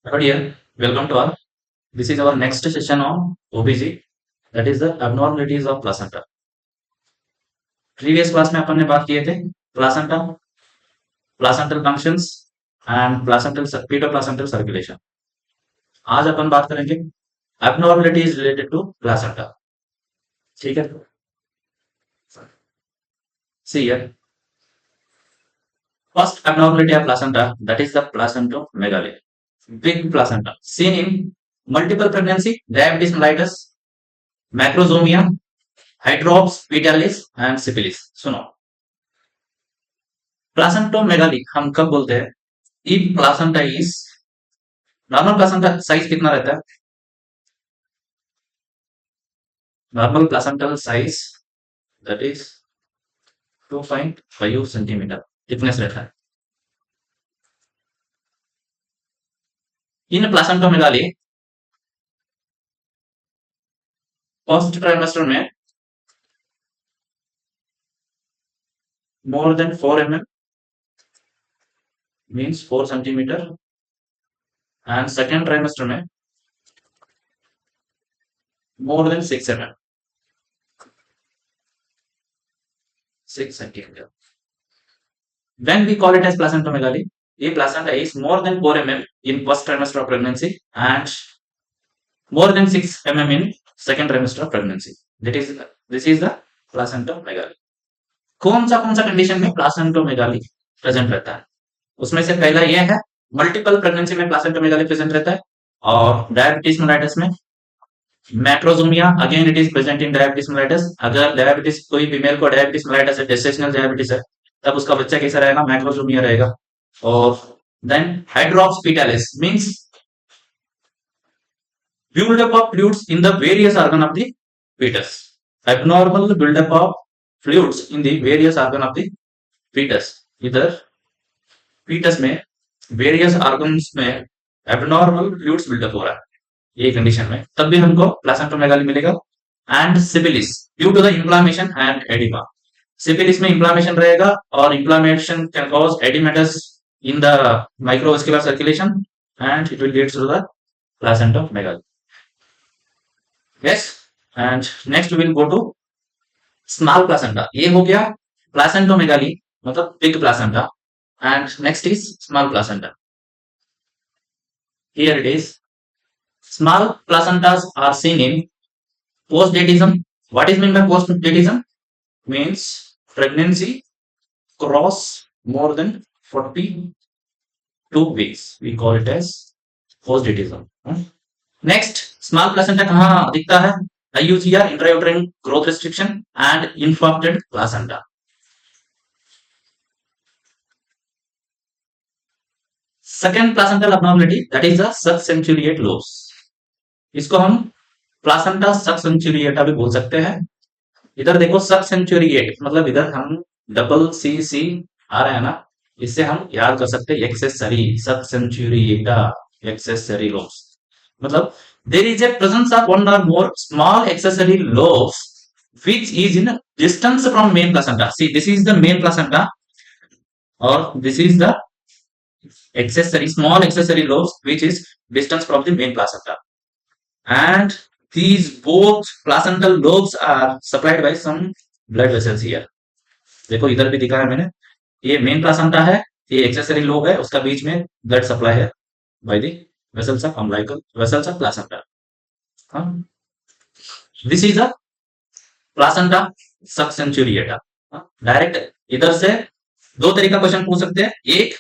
Hello dear, welcome to all. This is our next session on OBG, that is the abnormalities of placenta. Previous class में अपन ने बात किए थे placenta, placental functions and placental feto placental circulation. आज अपन बात करेंगे abnormalities related to placenta. ठीक है, see here. First abnormality of placenta, that is the placentomegaly. Big placenta seen in multiple pregnancy, diabetes mellitus, macrosomia, hydrops, petalis and syphilis. सुनो, प्लासेंटोमेगाली हम कब बोलते हैं? If placenta is normal placenta size कितना रहता है? Normal placental size that is 2.5 centimetre thickness रहता है. इन प्लासेंटोमेगाली फर्स्ट ट्राइमेस्टर में more than 4 mm means 4 centimetre and second trimester में more than 6 mm 6 centimeter. When we call it as placentomegaly, a placenta is more than 4 mm in first trimester of pregnancy and more than 6 mm in second trimester of pregnancy. This is the placentomegaly. कौन सा condition में प्लासेंटोमेगाली present रहता है? उसमें से पहला यह है मल्टीपल प्रेगनेंसी में प्लासेंटोमेगाली प्रेजेंट रहता है और डायबिटीज मेलाइटस में macrosomia again it is present in diabetes mellitus. अगर डायबिटीज कोई फीमेल को डायबिटीज मेलाइटस है, जेस्टेशनल डायबिटीज है, तब उसका बच्चा कैसा रहेगा? मैक्रोजोमिया रहेगा. और then hydrops fetalis means buildup of fluids in the various organ of the fetus. Abnormal buildup of fluids in the various organ of the fetus. इधर fetus में various organs में abnormal fluids buildup हो रहा है, ये condition में तब भी हमको प्लासेंटोमेगाली मिलेगा. And syphilis due to the inflammation and oedema. Syphilis में इंफ्लामेशन रहेगा और inflammation can cause oedematous in the microvascular circulation and it will lead to the placentomegaly. Yes, and next will go to small placenta. ये हो गया placentomegaly मतलब big placenta and next is small placenta. Here it is. Small placentas are seen in postdatism. What is meant by postdatism? Means pregnancy cross more than 42 weeks. We call it as postdatism. Next, small placenta कहाँ दिखता है? IUGR, intrauterine growth restriction and infarcted placenta. Second placental abnormality, that is the subcenturiate lobes. इसको हम placenta सबसेंचुरिएटा भी बोल सकते हैं. इधर देखो सबसेंचुरिएट मतलब इधर हम डबल सी सी आ रहा है ना, इससे हम याद कर सकते हैं एक्सेसरी सबसेंचुरिएटा एक्सेसरी लोब्स. मतलब there is a presence of one और more small accessory lobes which is in distance from main placenta. See this is the main placenta और this is the accessory small accessory lobes which is distance from the main placenta. And these both placental lobes are supplied by some blood vessels here. देखो इधर भी दिखा है मैंने, ये main placenta है, ये एक्सेसरी लोब है, उसका बीच में ब्लड सप्लाई है by the vessels of umbilical vessels of placenta. This is a placenta subcenturiata. Direct इधर से दो तरीका क्वेश्चन पूछ सकते हैं, एक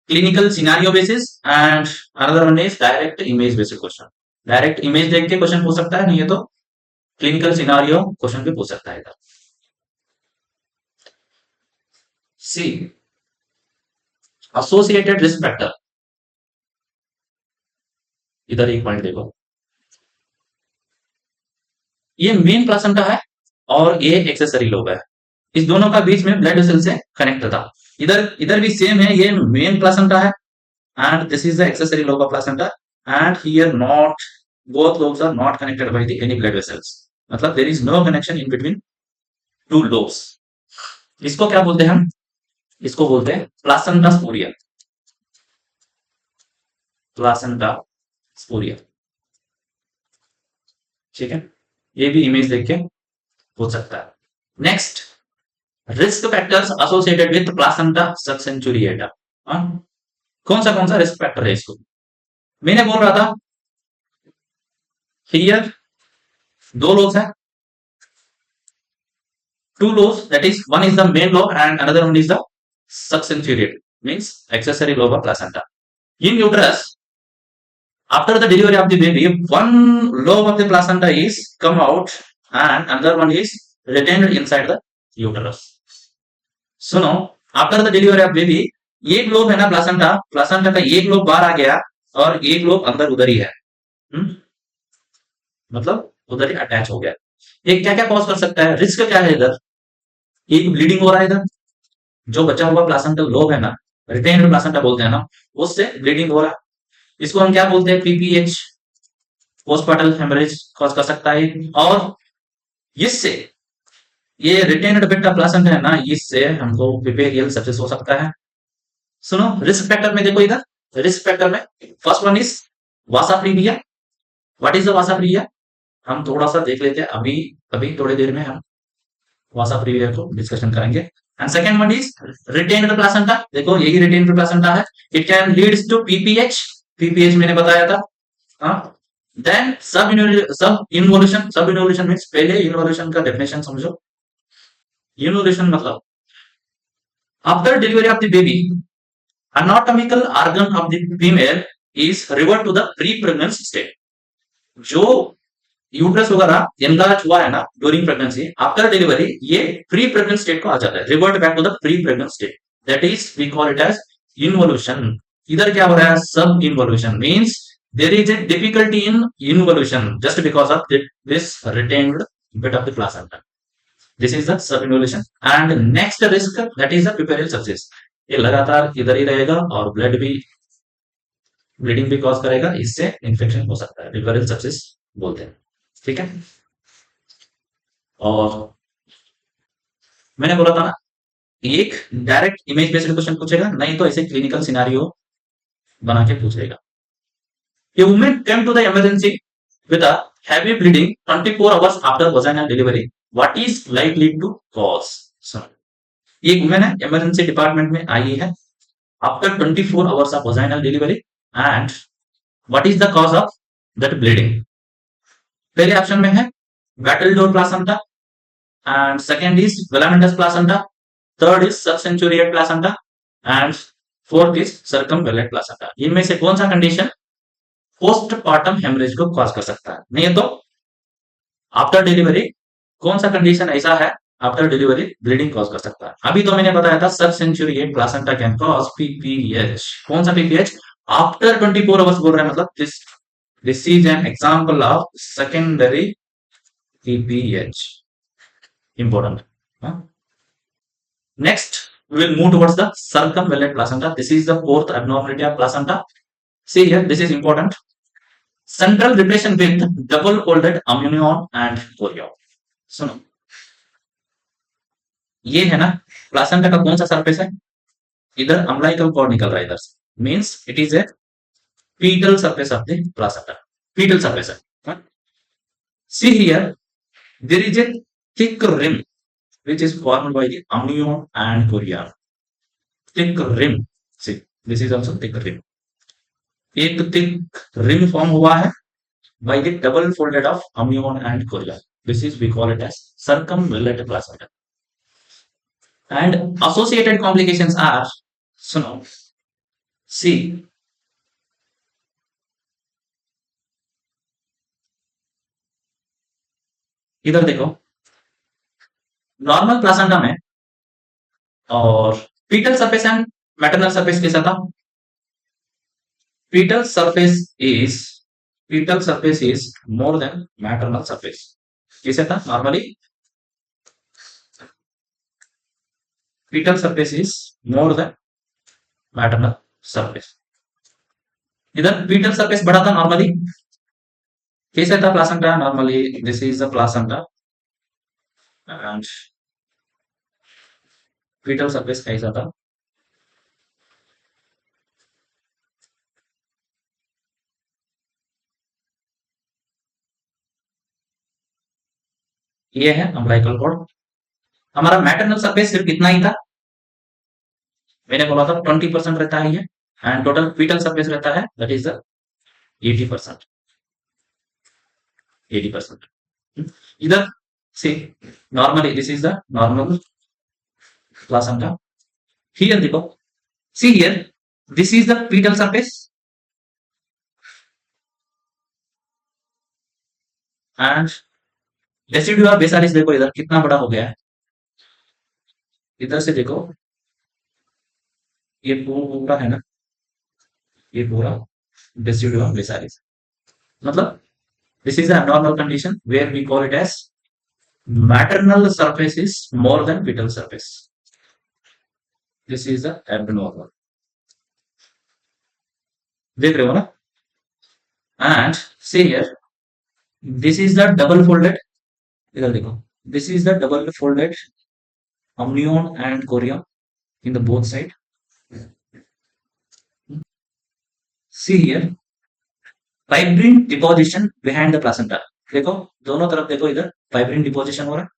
clinical scenario basis and another one is direct image basis question. Direct image देख के क्वेश्चन पूछ सकता है, नहीं है तो क्लिनिकल सिनेरियो क्वेश्चन भी पूछ सकता है. इधर सी एसोसिएटेड रिस्क फैक्टर. इधर एक पॉइंट देखो, ये मेन प्लासेंटा है और ये एक्सेसरी लोब है, इस दोनों का बीच में ब्लड वेसल से कनेक्ट था. इधर भी सेम है, ये मेन प्लासेंटा है and this is the accessory lobe of placenta and here not both lobes are not connected by the any blood vessels. मतलब there is no connection in between two lobes. इसको क्या बोलते हैं हम? इसको बोलते हैं प्लासेंटा स्पोरिया. प्लासेंटा स्पोरिया। ठीक है, ये भी इमेज देख के हो सकता है। Next, risk factors associated with placenta succenturiata. कौन सा रिस्क फैक्टर है इसको? मैंने बोल रहा था हियर दो लोग हैं, two laws, that is one is the main law and another one is the subcentuate, means accessory lobe of placenta. In uterus, after the delivery of the baby, one lobe of the placenta is come out and another one is retained inside the uterus. सुनो, after the delivery of baby एक lobe है ना placenta, placenta का एक lobe बाहर आ गया और एक लोब अंदर उधर ही है। मतलब उधर ही अटैच हो गया। ये क्या क्या कॉज कर सकता है? रिस्क क्या है इधर? एक ब्लीडिंग हो रहा है इधर, जो बचा हुआ प्लासेंटल लोब है ना, रिटेन्ड प्लासेंटा बोलते हैं ना, उससे ब्लीडिंग हो रहा है। इसको हम क्या बोलते हैं? पीपीएच, पोस्टपार्टल हेमरेज कॉज कर सकता है। और इससे ये रिटेन्ड बिट प्लासेंटा है ना, इससे हमको पिपेरियल सेप्सिस हो सकता है। सुनो, रिस्क फैक्टर में देखो इधर, रिस्क फैक्टर में first one is Vasa previa. What is the Vasa previa? हम थोड़ा सा देख लेते हैं, अभी अभी थोड़ी देर में हम वासा प्रीविया को डिस्कशन करेंगे। And second one is retained placenta. देखो यही रिटेन्ड प्लासेंटा है, it can leads to PPH, PPH मैंने बताया था। हाँ, then subinvolution, subinvolution means, पहले इन्वोल्यूशन का डेफिनेशन समझो। इन्वोल्यूशन मतलब after delivery of the baby anatomical organ of the female is revert to the pre-pregnancy state. जो uterus वगैरह एनलार्ज हुआ है ना ड्यूरिंग प्रेगनेंसी, आफ्टर डिलीवरी ये प्री प्रेग्नेंट स्टेट को आ जाता है, revert back to the pre pregnant state, that is we call it as involution. इधर क्या हो रहा है? Subinvolution means there is a difficulty in involution just because of this retained bit of the placenta. This is the subinvolution. And next risk that is the पिपेरियल sepsis. ये लगातार इधर ही रहेगा और ब्लीडिंग भी cause करेगा, इससे infection हो सकता है, पिपेरियल सेप्सिस बोलते हैं। ठीक है, और मैंने बोला था ना, एक डायरेक्ट इमेज बेस्ड क्वेश्चन पूछेगा, नहीं तो ऐसे क्लिनिकल सिनारियो बना के पूछेगा। A woman came to the emergency with a heavy bleeding 24 hours after vaginal delivery. What is likely to cause? So, एक वुमेन है, इमरजेंसी डिपार्टमेंट में आई है after 24 hours of vaginal delivery, and what is the cause of that bleeding? पहले option में है battle placenta, and second is filamentous placenta, third is subcenuriate placenta, and fourth is circumvallate placenta. इनमें से कौन सा condition postpartum haemorrhage को cause कर सकता है? नहीं तो आफ्टर डिलीवरी कौन सा कंडीशन ऐसा है आफ्टर डिलीवरी ब्लीडिंग कॉज कर सकता है? अभी तो मैंने बताया था सबसेंचुरिएट प्लासेंटा कैन कॉज पीपीएच। कौन सा पीपीएच? आफ्टर 24 आवर्स बोल रहे हैं, मतलब this is an example of secondary PPH, important. Huh? Next, we will move towards the circumvallate placenta. This is the fourth abnormality of placenta. See here, this is important. Central repression with double folded amnion and chorion. सुनो, ये है ना placenta का कौन सा surface है? इधर umbilical cord निकल रहा है इधर से, means it is a fetal surface of the placenta. Fetal surface है। Huh? See here, there is a thick rim which is formed by the amnion and chorion. Thick rim. See, this is also thick rim. एक thick rim form हुआ है by the double folded of amnion and chorion. This is we call it as circumvallate placenta. And associated complications are, सुनो, see, इधर देखो, normal placenta में और fetal surface and maternal surface कैसा था? fetal surface is fetal surface is more than maternal surface. कैसे था normally? fetal surface is more than maternal surface. इधर fetal surface बड़ा था नॉर्मली। कैसे था placenta normally? This is the placenta and fetal surface कैसा था? ये है अम्बिलिकल कॉर्ड। हमारा मैटरनल सरफेस सिर्फ इतना ही था, मैंने बोला था 20% रहता है ये, एंड टोटल फीटल सरफेस रहता है दैट इज द 80%। 80%। इधर see normally this is the normal placenta. Here देखो, see here this is the foetal surface and decidua basalis देखो इधर कितना बड़ा हो गया है। इधर से देखो, ये पूरा है ना, ये पूरा रेसिड्यूआ बेसालिस, मतलब this is a abnormal condition where we call it as maternal surface is more than fetal surface. This is the abnormal, देख रहे हो ना। And see here, this is the double folded, इधर देखो, this is the double folded amnion and chorion in the both side. See here, fibrine deposition behind the placenta, देखो दोनों तरफ देखो, इधर फाइब्रिन डिपोजिशन हो रहा है,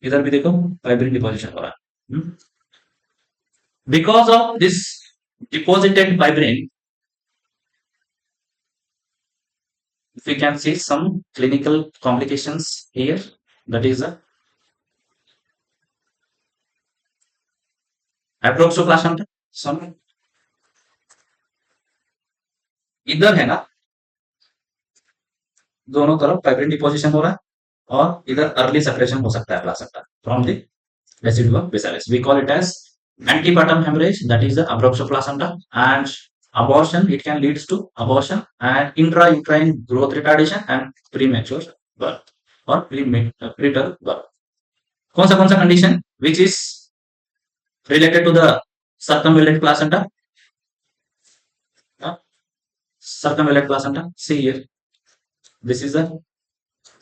इधर भी देखो फाइब्रिन डिपोजिशन हो रहा है। Because of this deposited fibrin we can see some clinical complications here, that is a approxoplasma। some इधर है ना, दोनों तरफ फाइब्रिन डिपोजिशन हो रहा है, और इधर अर्ली सेपरेशन हो सकता है placenta from the decidua basalis. We call it as antepartum hemorrhage, that is the abruptoplasma, and abortion, it can leads to abortion and intrauterine growth retardation and premature birth or preterm birth। कौन सा condition which is related to the circumvallate placenta? Circumvallate placenta, see here, this is the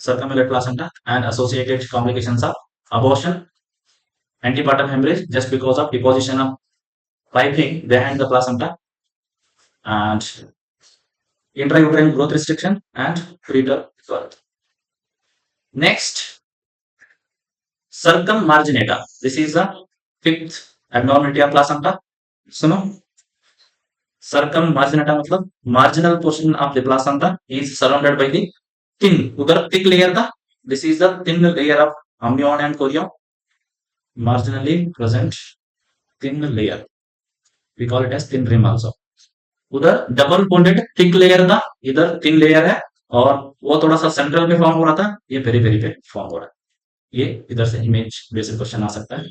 circumvallate placenta and associated complications of abortion, antepartum hemorrhage just because of deposition of fibrin behind the placenta, and intrauterine growth restriction and preterm birth। Next, circummarginata, this is the fifth abnormality of placenta। सुनो, circummarginata मतलब marginal portion of the placenta is surrounded by the thin, उधर thick layer था, this is the thin layer of amnion and chorion, marginally present thin layer, we call it as thin rim also। उधर double folded thick layer था, इधर thin layer है, और वो थोड़ा सा सेंट्रल में फॉर्म हो रहा था, ये पेरीफेरी पे फॉर्म हो रहा है। ये इधर से इमेज बेसिक क्वेश्चन आ सकता है।